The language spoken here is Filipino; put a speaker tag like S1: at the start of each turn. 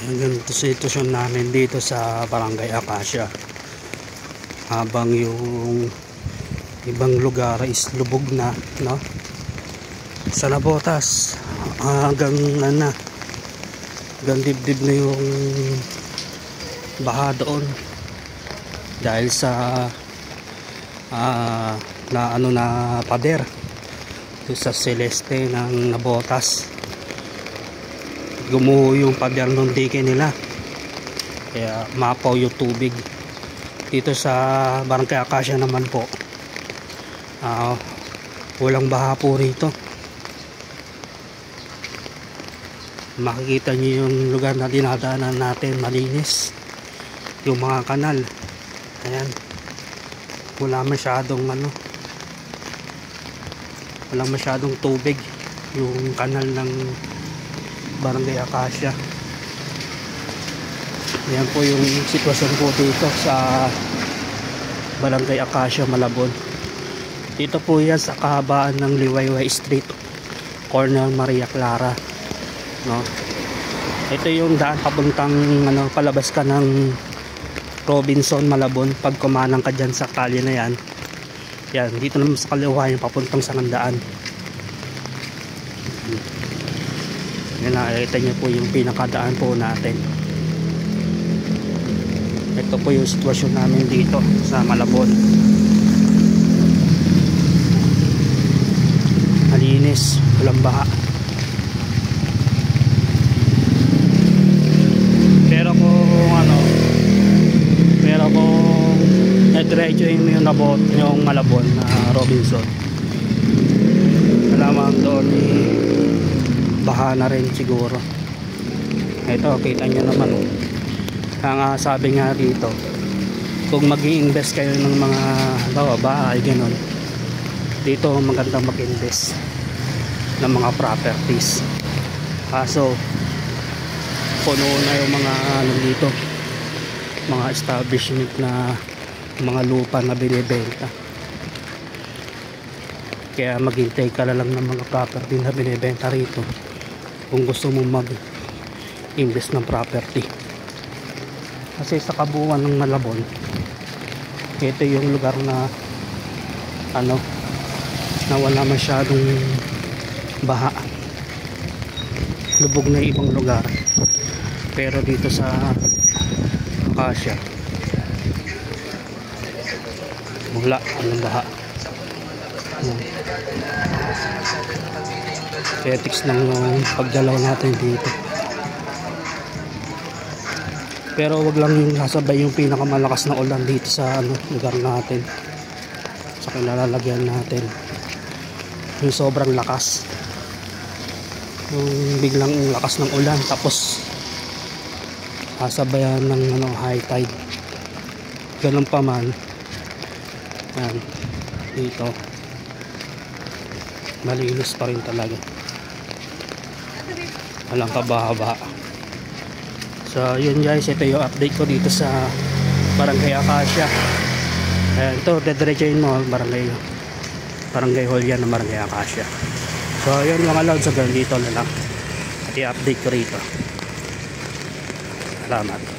S1: Ganito sitwasyon namin dito sa Barangay Acacia, habang yung ibang lugar is lubog na, no? Sa Nabotas hanggang hanggang dibdib na yung baha doon dahil sa na pader sa Celeste ng Nabotas. Gumuho yung pader ng dike nila, kaya mapaw yung tubig. Dito sa Barangay Acacia naman po, walang baha po rito. Makikita nyo yung lugar na dinadaanan natin, malinis yung mga kanal. Ayan, wala masyadong tubig yung kanal ng Barangay Acacia. Ayan po yung sitwasyon po dito sa Barangay Acacia, Malabon. Dito po yan sa kahabaan ng Liwayway Street, corner Maria Clara, no? Ito yung daan papuntang palabas ka ng Robinson, Malabon. Pag kumanang ka dyan sa kalye na yan, yan, dito naman sa kaliwa yung papuntang Sangandaan. Yan, nakikita nyo po yung pinakadaan po natin. Ito po yung sitwasyon namin dito sa Malabon. Malinis, walang baha. Pero kung diretso yung Malabon na Robinson, malamang doon baha na rin siguro. Ito, kita nyo naman, ang sabi nga dito, kung mag-i-invest kayo ng mga bahay, gano'n, dito magandang mag-invest ng mga properties. Kaso puno na yung mga dito, mga establishment na mga lupa na binibenta. Kaya maghintay ka na lang ng mga property na binibenta rito kung gusto mo mag-invest ng property. Kasi sa kabuuan ng Malabon, ito yung lugar na na wala masyadong baha. Lubog na ibang lugar, pero dito sa Acacia wala ang baha. Ethics ng pagdalaw natin dito. Pero wag lang yung sasabay yung pinakamalakas na ulan dito sa lugar natin, sa kinalalagyan natin. Yung sobrang lakas, yung biglang lakas ng ulan tapos sasabayan ng high tide. Ganun pa man, yan, dito malinis pa rin talaga, walang kabaha-baha. So yun guys, ito yung update ko dito sa Barangay Acacia. Ayan, ito dediretsahin mo Barangay Hall yan ng Barangay Acacia. So yun mga lods, so dito na lang at i-update ko rito. Salamat.